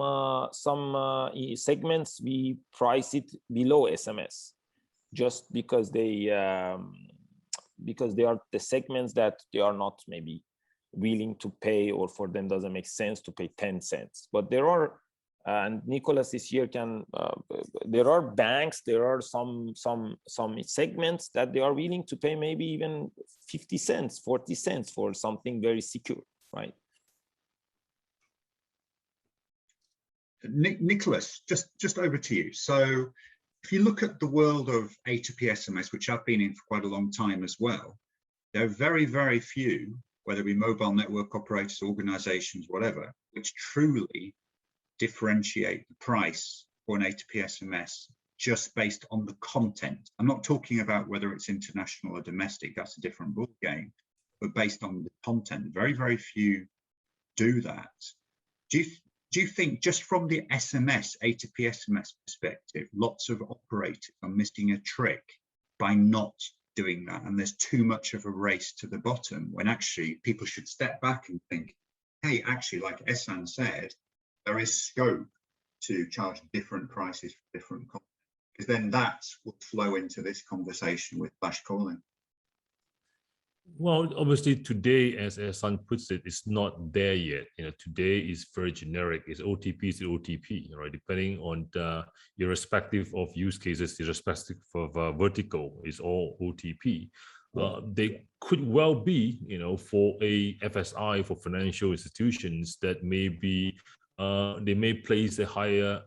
segments, we price it below SMS, just because they are the segments that they are not maybe willing to pay, or for them doesn't make sense to pay 10 cents. But there are, and Nicholas is here, there are banks, there are some segments that they are willing to pay maybe even 50 cents, 40 cents for something very secure, right? Nicholas, just over to you. So if you look at the world of A2P SMS, which I've been in for quite a long time as well, there are very, very few, whether it be mobile network operators, organizations, whatever, which truly differentiate the price for an A2P SMS just based on the content. I'm not talking about whether it's international or domestic, that's a different ball game, but based on the content, very, very few do that. Do you think, just from the SMS, A2P SMS perspective, lots of operators are missing a trick by not doing that, and there's too much of a race to the bottom, when actually people should step back and think, hey, actually, like Ehsan said, there is scope to charge different prices for different content, because then that will flow into this conversation with flash calling. Well, obviously today, as Ehsan puts it, it's not there yet. You know, today is very generic. It's OTP, it's OTP, right? Depending on irrespective of use cases, irrespective of vertical, it's all OTP. They could well be, you know, for a FSI, for financial institutions, that may be, they may place a higher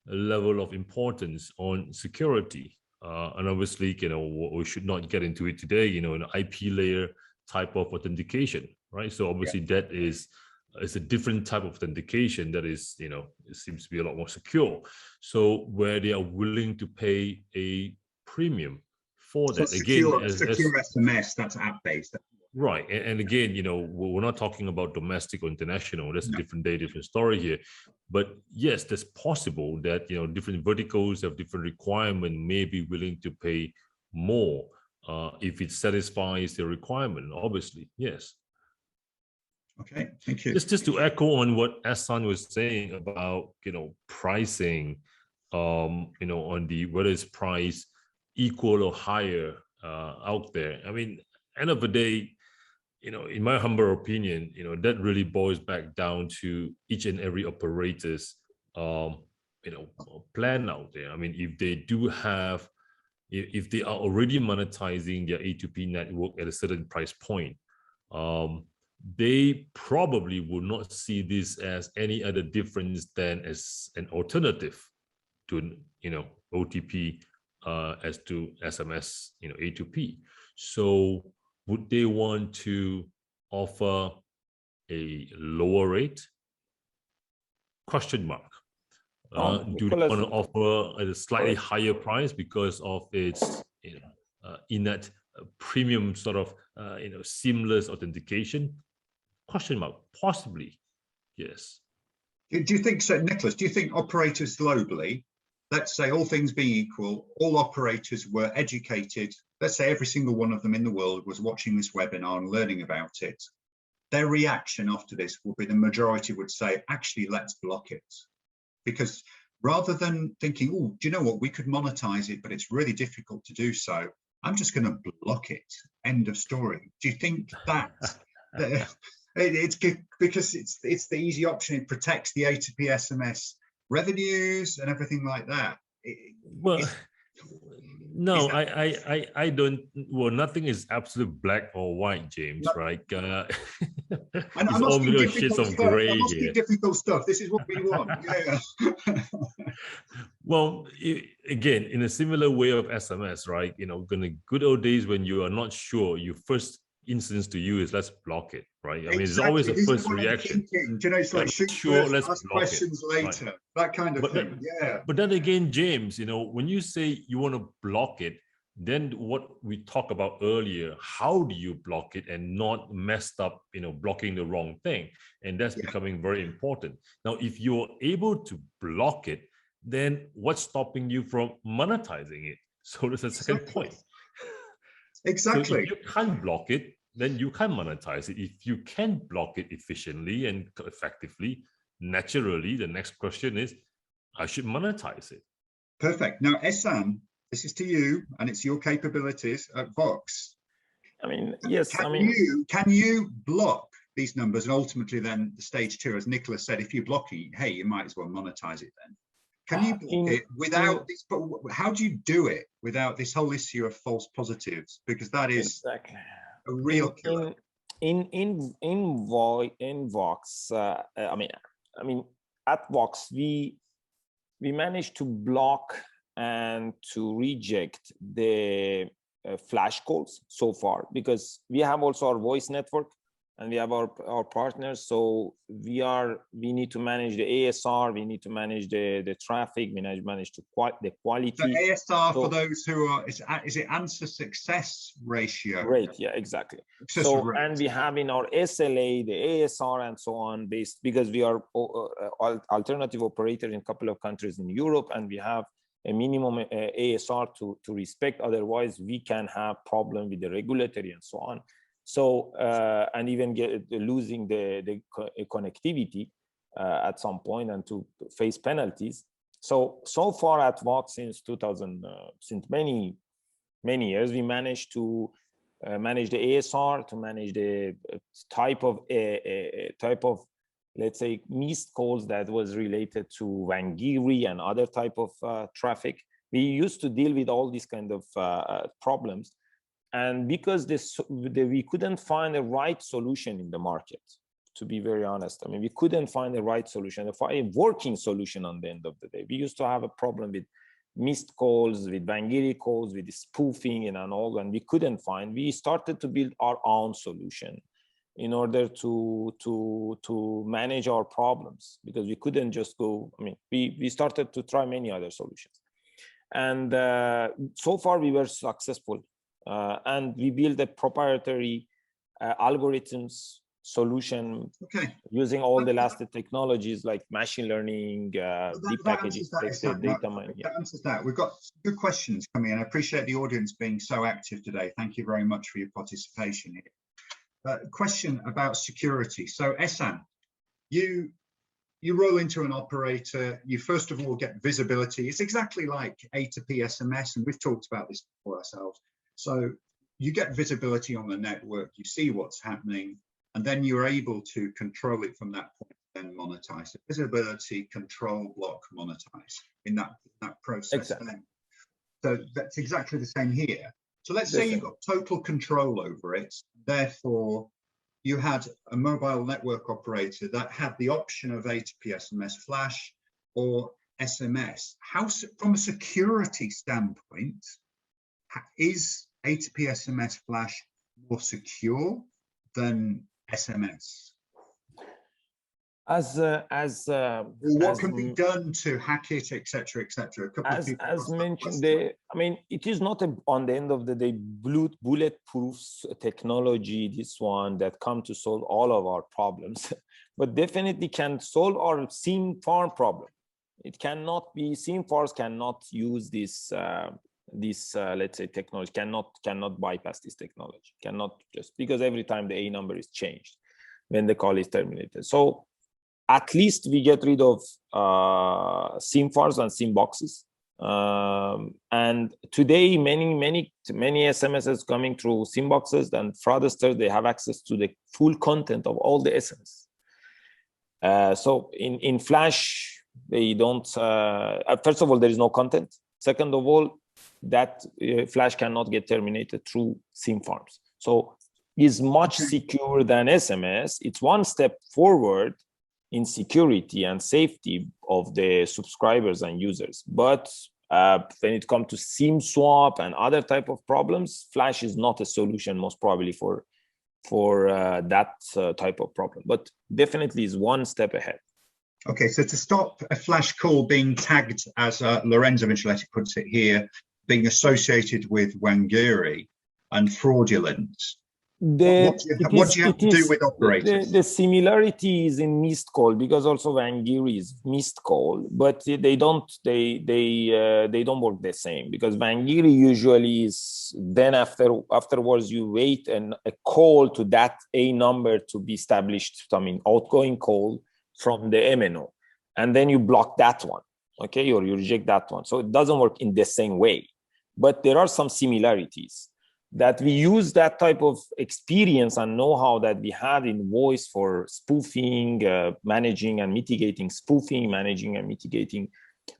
level of importance on security. And obviously, you know, we should not get into it today, you know, an IP layer type of authentication, right? So obviously that is a different type of authentication that is, you know, it seems to be a lot more secure. So where they are willing to pay a premium for that. So again, secure SMS, that's app-based. Right. And again, you know, we're not talking about domestic or international. That's a different day, different story here. But yes, that's possible that, you know, different verticals have different requirement, may be willing to pay more if it satisfies the requirement, obviously. Yes. Okay, thank you. Just to echo on what Ehsan was saying about, you know, pricing, you know, on the, whether it's price equal or higher out there. I mean, end of the day, you know, in my humble opinion, you know, that really boils back down to each and every operator's, you know, plan out there. I mean, if they do have, if they are already monetizing their A2P network at a certain price point, they probably will not see this as any other difference than as an alternative to, you know, OTP as to SMS, you know, A2P. So would they want to offer a lower rate? Question mark. Do they want to offer a slightly higher price because of its, you know, innate premium sort of, you know, seamless authentication? Question mark. Possibly, yes. Do you think so, Nicholas? Do you think operators globally, let's say all things being equal, all operators were educated, let's say every single one of them in the world was watching this webinar and learning about it, their reaction after this would be, the majority would say, actually, let's block it? Because rather than thinking, oh, do you know what, we could monetize it, but it's really difficult to do so, I'm just going to block it, end of story. Do you think that it's because it's the easy option, it protects the A2P SMS revenues and everything like that? Well, no, I don't. Well, nothing is absolute black or white, James. No. Right? It's all little shades of grey here. Difficult stuff. This is what we want. Yeah. Well, again, in a similar way of SMS, right? You know, in the good old days when you are not sure, your first instance to you is let's block it, right? I mean, it's always a This is first what I'm reaction. thinking. Do you know, it's like shoot Sure, first, let's ask block it. questions later, Right. that kind of But thing. Yeah. But then again, James, you know, when you say you want to block it, then what we talked about earlier, how do you block it and not messed up, you know, blocking the wrong thing? And that's becoming very important. Now, if you're able to block it, then what's stopping you from monetizing it? So there's a second point. Exactly. So if you can't block it, then you can monetize it. If you can block it efficiently and effectively, naturally, the next question is, I should monetize it. Perfect. Now, Ehsan, this is to you, and it's your capabilities at Vox. I mean, yes. Can you block these numbers, and ultimately, then the stage 2, as Nicholas said, if you block it, hey, you might as well monetize it. Then, can you block it without this? But how do you do it without this whole issue of false positives? Because that is exactly a real killer. In Vox. I mean, at Vox, we managed to block and to reject the flash calls so far, because we have also our voice network and we have our partners. So we need to manage the ASR, we need to manage the traffic, we need to manage the quality. So ASR, for those who are, is it answer success ratio? Right, yeah, exactly. And we have in our SLA, the ASR and so on, based, because we are alternative operator in a couple of countries in Europe, and we have a minimum ASR to respect. Otherwise, we can have problem with the regulatory and so on. So, and even losing the connectivity at some point, and to face penalties. So far at Vox, since many years, we managed to manage the ASR, to manage the type of let's say missed calls that was related to Wangiri and other type of traffic. We used to deal with all these kind of problems. And because we couldn't find the right solution in the market, to be very honest. I mean, we couldn't find the right solution, a working solution on the end of the day. We used to have a problem with missed calls, with Wangiri calls, with spoofing and all, and we couldn't find. We started to build our own solution in order to manage our problems, because we couldn't just go. I mean, we started to try many other solutions, and so far we were successful. And we built a proprietary algorithms solution using all the last technologies like machine learning, deep packaging, data mining. That answers that. We've got good questions coming in. I appreciate the audience being so active today. Thank you very much for your participation here. Question about security. So Ehsan, you roll into an operator, you first of all get visibility. It's exactly like A2P SMS, and we've talked about this before ourselves. So you get visibility on the network, you see what's happening, and then you're able to control it from that point, then monetize it. Visibility, control, block, monetize in that process. Exactly. So that's exactly the same here. So let's say you've got total control over it. Therefore, you had a mobile network operator that had the option of A2P SMS flash or SMS. How, from a security standpoint, is A2P SMS flash more secure than SMS? What can be done to hack it, etc., etc.? As mentioned, I mean, it is not on the end of the day bulletproof technology, this one that come to solve all of our problems, but definitely can solve our SIM farm problem. It cannot be, SIM farms cannot use this let's say technology, cannot bypass this technology, cannot, just because every time the A number is changed when the call is terminated. So at least we get rid of SIM farms and SIM boxes. And today many SMSs coming through SIM boxes, and fraudsters, they have access to the full content of all the SMS. So in Flash, they don't, first of all, there is no content. Second of all, that Flash cannot get terminated through SIM farms. So it's much secure than SMS. It's one step forward in security and safety of the subscribers and users. But When it comes to SIM swap and other type of problems, Flash is not a solution most probably for that type of problem, but definitely is one step ahead. Okay, so to stop a flash call being tagged, as Lorenzo Micheletti puts it here, being associated with Wangiri and fraudulent, what do you have to do with operators? The similarity is in missed call, because also Wangiri is missed call, but they don't work the same, because Wangiri usually is then afterwards you wait and a call to that A number to be established, I mean outgoing call from the MNO, and then you block that one, okay, or you reject that one. So it doesn't work in the same way, but there are some similarities that we use that type of experience and know-how that we had in voice for spoofing, managing and mitigating spoofing, managing and mitigating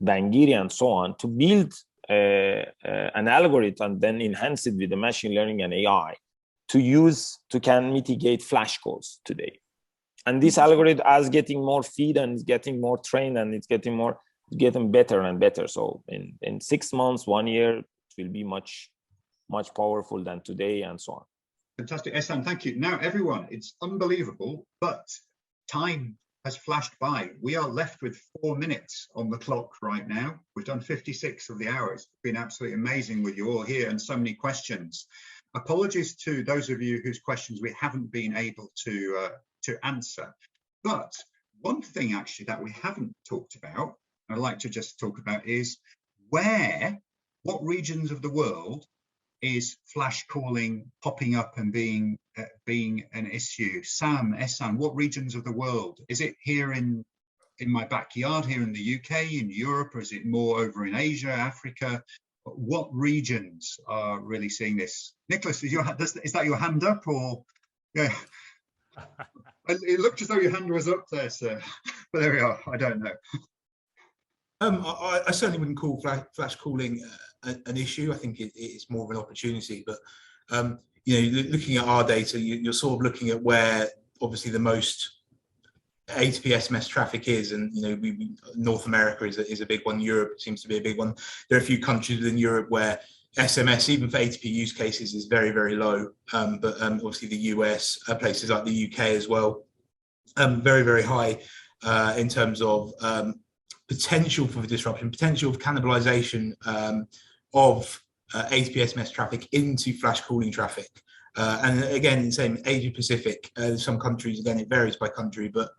Wangiri and so on, to build an algorithm, then enhance it with the machine learning and AI to can mitigate flash calls today. And this algorithm is getting more feed and is getting more trained, and it's getting better and better. So in 6 months, 1 year, it will be much powerful than today, and so on. Fantastic, Ehsan, thank you. Now, everyone, it's unbelievable, but time has flashed by. We are left with 4 minutes on the clock right now. We've done 56 of the hours. It's been absolutely amazing with you all here and so many questions. Apologies to those of you whose questions we haven't been able to answer. But one thing actually that we haven't talked about, I'd like to just talk about, is what regions of the world is flash calling popping up and being an issue? Sam, Ehsan, what regions of the world? Is it here in my backyard here in the UK, in Europe, or is it more over in Asia, Africa? What regions are really seeing this? Nicholas, is that your hand up, or? Yeah. It looked as though your hand was up there, sir. But there we are. I don't know. I certainly wouldn't call flash calling an issue. I think it's more of an opportunity. But looking at our data, you're sort of looking at where obviously the most A2P SMS traffic is, and North America is a big one. Europe seems to be a big one. There are a few countries within Europe where SMS, even for A2P use cases, is very, very low. But obviously the US, places like the UK as well, very, very high in terms of potential for disruption, potential of cannibalization of A2P SMS traffic into flash calling traffic. And again, same Asia Pacific, some countries, again, it varies by country, but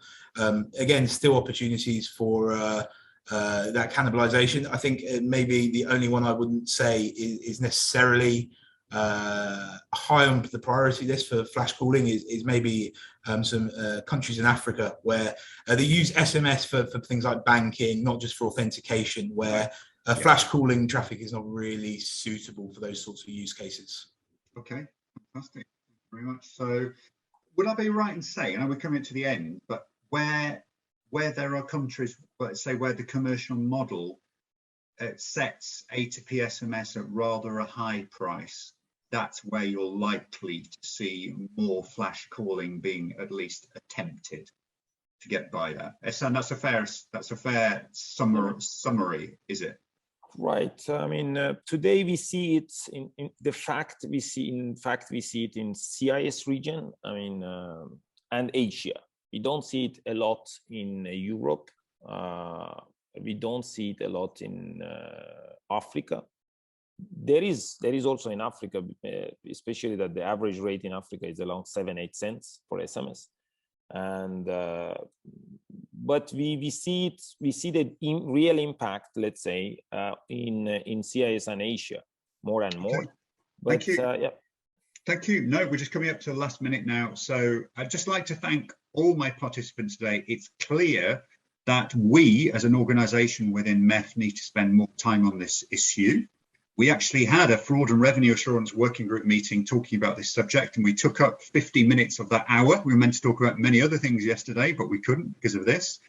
again, still opportunities for that cannibalization. I think maybe the only one I wouldn't say is necessarily high on the priority list for flash calling is maybe some countries in Africa where they use SMS for things like banking, not just for authentication, where flash calling traffic is not really suitable for those sorts of use cases. Okay, fantastic. Thank you very much. So would I be right in saying, I know we're coming to the end, but where there are countries, let's say, where the commercial model sets A2P SMS at rather a high price, that's where you're likely to see more flash calling being at least attempted to get by that. Ehsan, that's a fair summary, is it? Right. I mean, today we see it we see it in CIS region. I mean, and Asia. We don't see it a lot in Europe. We don't see it a lot in Africa. There is also in Africa, especially that the average rate in Africa is around 7-8 cents for SMS, and but we see the real impact, let's say, in CIS and Asia more and more. Okay. But, thank you. Yeah. Thank you. No, we're just coming up to the last minute now, so I'd just like to thank all my participants today. It's clear that we, as an organisation within MEF, need to spend more time on this issue. We actually had a fraud and revenue assurance working group meeting talking about this subject, and we took up 50 minutes of that hour. We were meant to talk about many other things yesterday, but we couldn't because of this.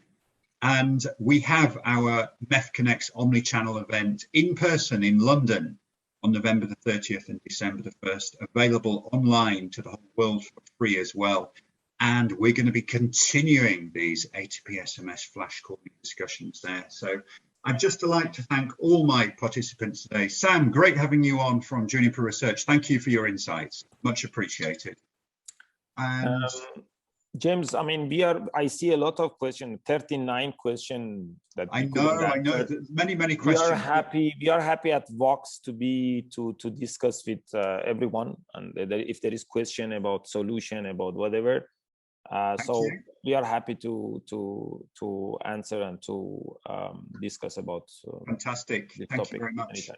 And we have our MEF Connects omni-channel event in person in London on November the 30th and December the 1st, available online to the whole world for free as well. And we're going to be continuing these A2P SMS flash calling discussions there. So I'd just like to thank all my participants today. Sam, great having you on from Juniper Research. Thank you for your insights. Much appreciated. And James, I mean, I see a lot of questions, 39 questions that I know, many questions. We are happy at Vox to discuss with everyone, and if there is question about solution, about whatever. So we are happy to answer and to discuss about fantastic. This Thank topic you very much. anytime.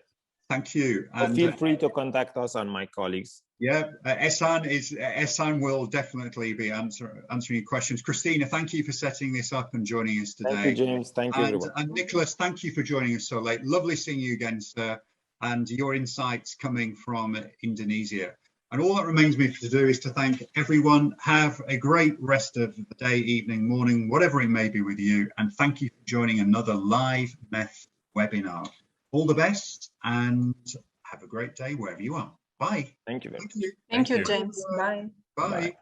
Thank you. So And feel free to contact us and my colleagues. Yeah, Ehsan will definitely be answering your questions. Christina, thank you for setting this up and joining us today. Thank you, James. Thank you, everyone. And Nicholas, thank you for joining us so late. Lovely seeing you again, sir, and your insights coming from Indonesia. And all that remains me to do is to thank everyone. Have a great rest of the day, evening, morning, whatever it may be with you. And thank you for joining another live MEF webinar. All the best and have a great day wherever you are. Bye. Thank you very much. Thank you, James. Bye. Bye.